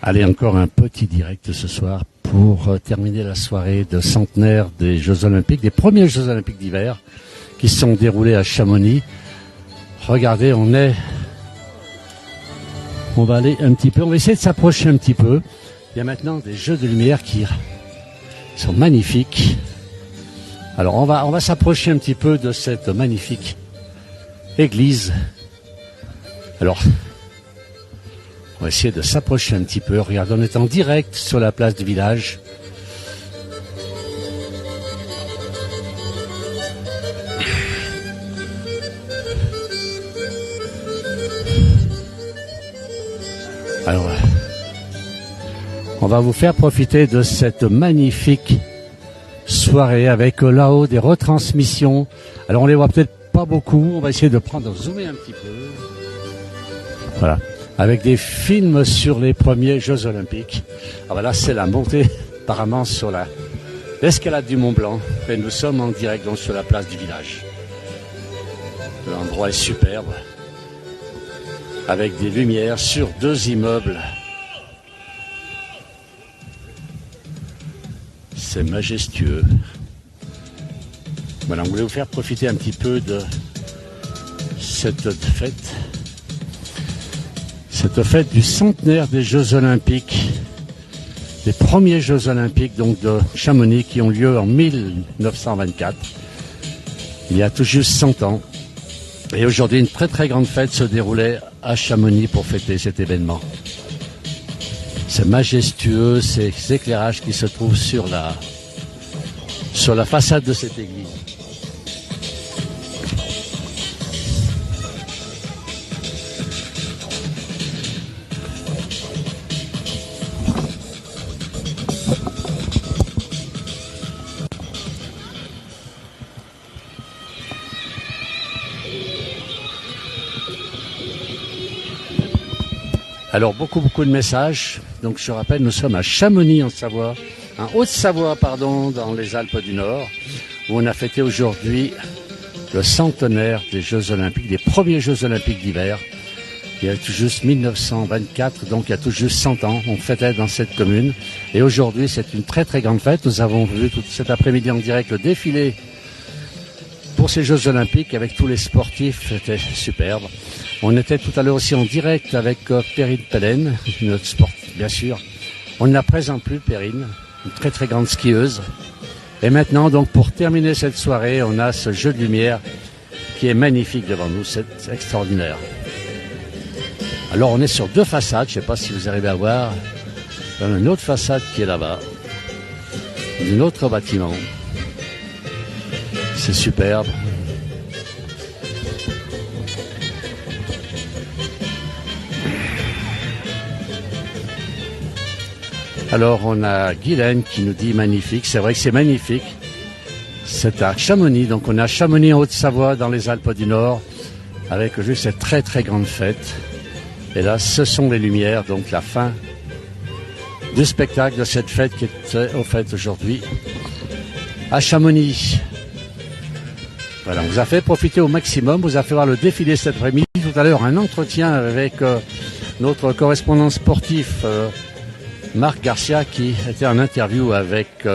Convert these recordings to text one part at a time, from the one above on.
Allez, encore un petit direct ce soir pour terminer la soirée de centenaire des Jeux Olympiques, des premiers Jeux Olympiques d'hiver qui se sont déroulés à Chamonix. Regardez, on va aller un petit peu, on va essayer de s'approcher un petit peu. Il y a maintenant des jeux de lumière qui sont magnifiques. Alors on va s'approcher un petit peu de cette magnifique église. Alors, on va essayer de s'approcher un petit peu. Regardez, on est en direct sur la place du village. Alors, on va vous faire profiter de cette magnifique soirée avec là-haut des retransmissions. Alors, on les voit peut-être pas beaucoup. On va essayer de zoomer un petit peu. Voilà. Avec des films sur les premiers Jeux Olympiques. Ah voilà, c'est la montée apparemment sur l'escalade du Mont Blanc. Et nous sommes en direct donc sur la place du village. L'endroit est superbe. Avec des lumières sur 2 immeubles. C'est majestueux. Voilà, on voulait vous faire profiter un petit peu de cette fête. Cette fête du centenaire des Jeux Olympiques, des premiers Jeux Olympiques donc de Chamonix qui ont lieu en 1924, il y a tout juste 100 ans. Et aujourd'hui, une très très grande fête se déroulait à Chamonix pour fêter cet événement. C'est majestueux, ces éclairages qui se trouvent sur la façade de cette église. Alors, beaucoup de messages. Donc, je rappelle, nous sommes à Chamonix, en Savoie, en Haute-Savoie, dans les Alpes du Nord, où on a fêté aujourd'hui le centenaire des Jeux Olympiques, des premiers Jeux Olympiques d'hiver. Il y a tout juste 1924, donc il y a tout juste 100 ans, on fêtait dans cette commune. Et aujourd'hui, c'est une très très grande fête. Nous avons vu tout cet après-midi en direct le défilé pour ces Jeux Olympiques avec tous les sportifs. C'était superbe. On était tout à l'heure aussi en direct avec Perrine Pellen, notre sportive, bien sûr. On ne la présente plus, Perrine, une très très grande skieuse. Et maintenant, donc, pour terminer cette soirée, on a ce jeu de lumière qui est magnifique devant nous, c'est extraordinaire. Alors, on est sur 2 façades, je ne sais pas si vous arrivez à voir. Il y a une autre façade qui est là-bas, d'un autre bâtiment. C'est superbe. Alors, on a Guylaine qui nous dit magnifique. C'est vrai que c'est magnifique. C'est à Chamonix. Donc, on est à Chamonix en Haute-Savoie, dans les Alpes du Nord, avec juste cette très, très grande fête. Et là, ce sont les lumières. Donc, la fin du spectacle de cette fête qui est au fait aujourd'hui à Chamonix. Voilà, on vous a fait profiter au maximum. On vous a fait voir le défilé cet après-midi. Tout à l'heure, un entretien avec notre correspondant sportif, Marc Garcia, qui était en interview avec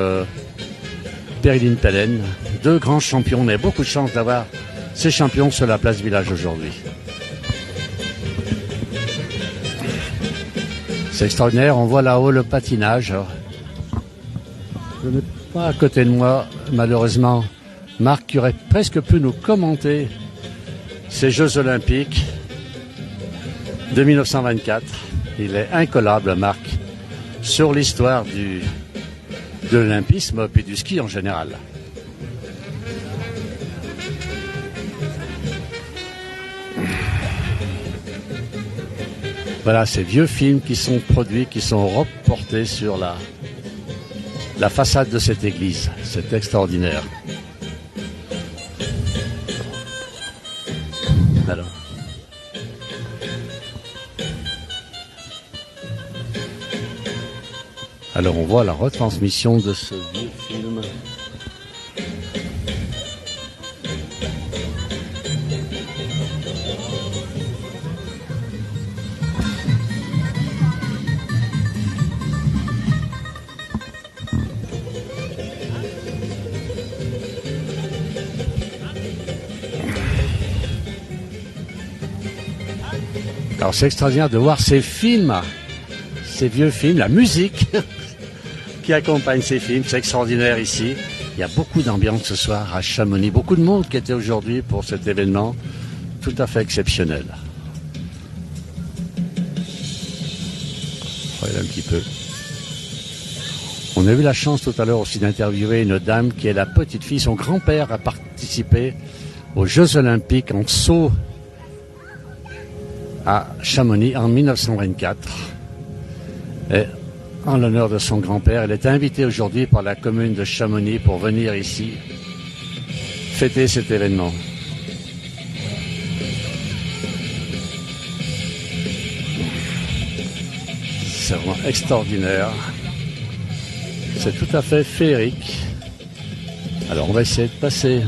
Perrine Pellen, 2 grands champions. On a beaucoup de chance d'avoir ces champions sur la place village aujourd'hui. C'est extraordinaire, on voit là-haut le patinage. Je n'ai pas à côté de moi, malheureusement, Marc qui aurait presque pu nous commenter ces Jeux Olympiques de 1924. Il est incollable, Marc, sur l'histoire de l'olympisme et du ski en général. Voilà, ces vieux films qui sont produits, qui sont reportés sur la façade de cette église. C'est extraordinaire. Alors on voit la retransmission de ce vieux film. Alors c'est extraordinaire de voir ces films, ces vieux films, la musique qui accompagne ces films, c'est extraordinaire ici. Il y a beaucoup d'ambiance ce soir à Chamonix, beaucoup de monde qui était aujourd'hui pour cet événement tout à fait exceptionnel. Regardez un petit peu. On a eu la chance tout à l'heure aussi d'interviewer une dame qui est la petite fille. Son grand-père a participé aux Jeux Olympiques en saut à Chamonix en 1924. Et en l'honneur de son grand-père, elle est invitée aujourd'hui par la commune de Chamonix pour venir ici fêter cet événement. C'est vraiment extraordinaire. C'est tout à fait féerique. Alors on va essayer de passer.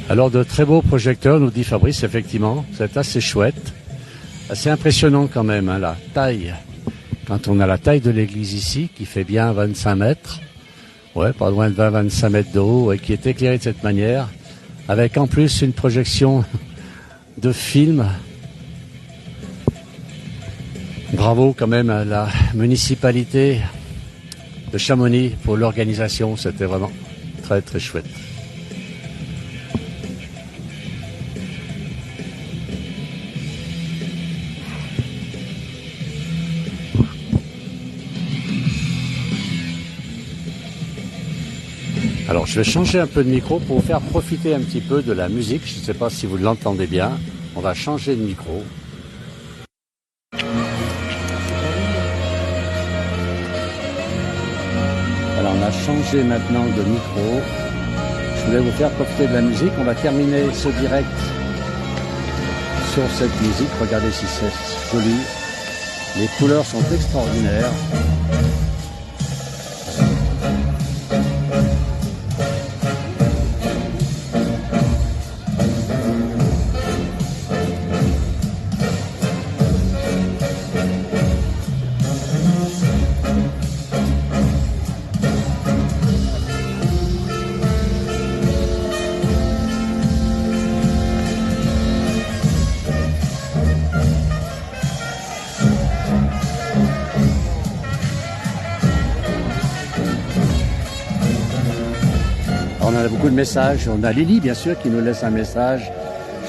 Alors de très beaux projecteurs, nous dit Fabrice, effectivement, c'est assez chouette. Assez impressionnant quand même, hein, la taille. Quand on a la taille de l'église ici, qui fait bien 25 mètres, ouais, pas loin de 20-25 mètres de haut, et qui est éclairée de cette manière, avec en plus une projection de film. Bravo quand même à la municipalité de Chamonix pour l'organisation, c'était vraiment très très chouette. Alors je vais changer un peu de micro pour vous faire profiter un petit peu de la musique, je ne sais pas si vous l'entendez bien, on va changer de micro. Alors on a changé maintenant de micro. Je voulais vous faire profiter de la musique. On va terminer ce direct sur cette musique. Regardez si c'est joli. Les couleurs sont extraordinaires. On a beaucoup de messages. On a Lily, bien sûr, qui nous laisse un message.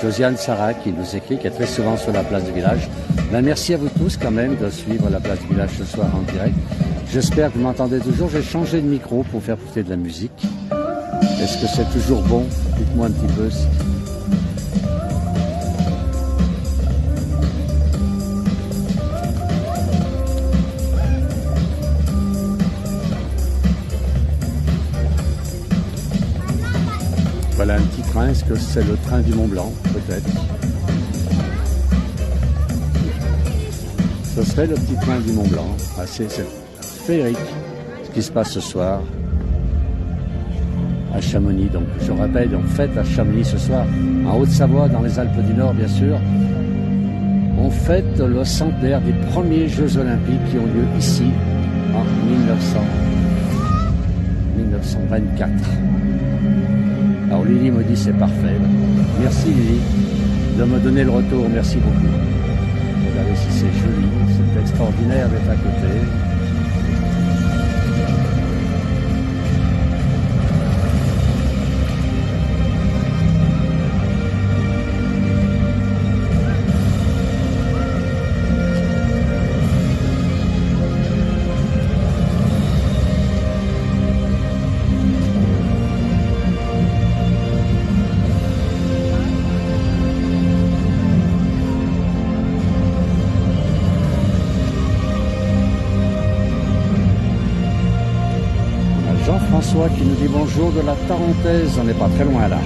Josiane Sarah, qui nous écrit, qui est très souvent sur la place du village. Ben, merci à vous tous, quand même, de suivre la place du village ce soir en direct. J'espère que vous m'entendez toujours. J'ai changé de micro pour faire profiter de la musique. Est-ce que c'est toujours bon? Dites-moi un petit peu. Voilà un petit train, est-ce que c'est le train du Mont Blanc, peut-être? Ce serait le petit train du Mont Blanc. Ah, c'est féerique ce qui se passe ce soir à Chamonix. Donc je rappelle, on fête à Chamonix ce soir, en Haute-Savoie, dans les Alpes du Nord, bien sûr. On fête le centenaire des premiers Jeux Olympiques qui ont lieu ici en 1924. Alors Lily me dit c'est parfait. Merci Lily de me donner le retour, merci beaucoup. Regardez si c'est joli, c'est extraordinaire d'être à côté. Jean-François qui nous dit bonjour de la Tarentaise, on n'est pas très loin là.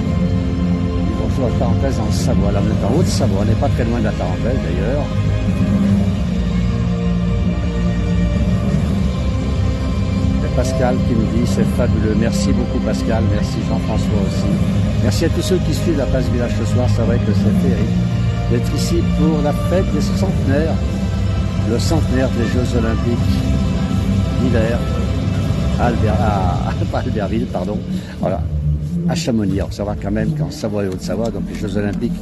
Bonjour de la Tarentaise en Savoie, là on est en Haute-Savoie, on n'est pas très loin de la Tarentaise d'ailleurs. Et Pascal qui nous dit c'est fabuleux, merci beaucoup Pascal, merci Jean-François aussi. Merci à tous ceux qui suivent la place village ce soir, c'est vrai que c'est féerique d'être ici pour la fête des centenaires, le centenaire des Jeux Olympiques d'hiver. Pas Albertville, pardon. Voilà. à Chamonix. Alors, savoir quand même qu'en Savoie et Haute-Savoie, donc les Jeux Olympiques,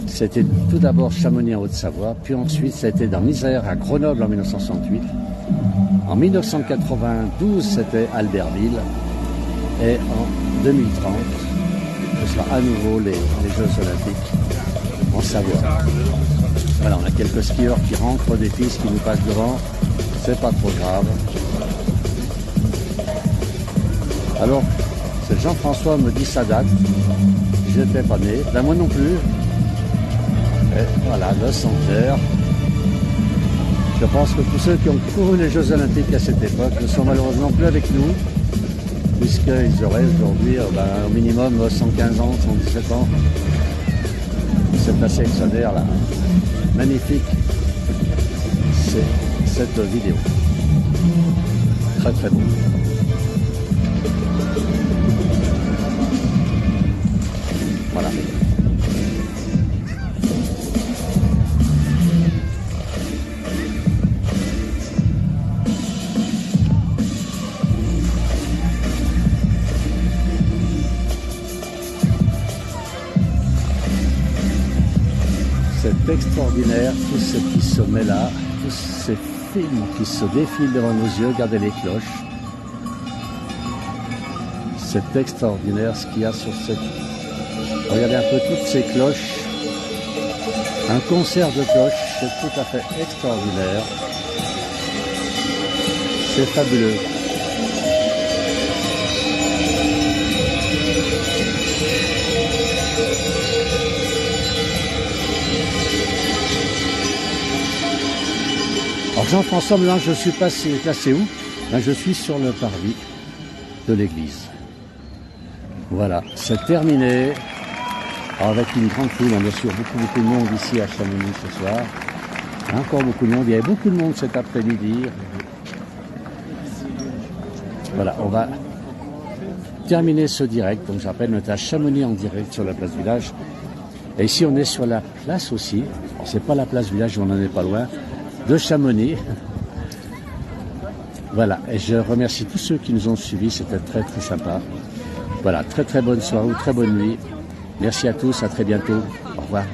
c'était tout d'abord Chamonix en Haute-Savoie, puis ensuite ça a été dans l'Isère à Grenoble en 1968. En 1992, c'était Albertville. Et en 2030, ce sera à nouveau les Jeux Olympiques en Savoie. Voilà, on a quelques skieurs qui rentrent des pistes, qui nous passent devant. C'est pas trop grave. Alors, c'est Jean-François me dit sa date. Je n'étais pas né. Ben moi non plus. Et voilà, le centenaire. Je pense que tous ceux qui ont couru les Jeux Olympiques à cette époque ne sont malheureusement plus avec nous, puisqu'ils auraient aujourd'hui au minimum 115 ans, 117 ans. C'est assez extraordinaire là. Magnifique, c'est cette vidéo. Très très beau. Voilà. C'est extraordinaire, tout ce qui se met là, tous ces films qui se défilent devant nos yeux, regardez les cloches. C'est extraordinaire ce qu'il y a sur cette... Regardez un peu toutes ces cloches. Un concert de cloches, c'est tout à fait extraordinaire. C'est fabuleux. Alors Jean-François, maintenant je suis placé où? Là, je suis sur le parvis de l'église. Voilà, c'est terminé. Alors, avec une grande foule, bien sûr, beaucoup de monde ici à Chamonix ce soir. Encore beaucoup de monde, il y avait beaucoup de monde cet après-midi. Voilà, on va terminer ce direct. Donc je rappelle, on est à Chamonix en direct sur la place du village. Et ici on est sur la place aussi. Alors c'est pas la place du village, on n'en est pas loin. De Chamonix. Voilà, et je remercie tous ceux qui nous ont suivis, c'était très très sympa. Voilà, très très bonne soirée ou très bonne nuit. Merci à tous, à très bientôt. Au revoir.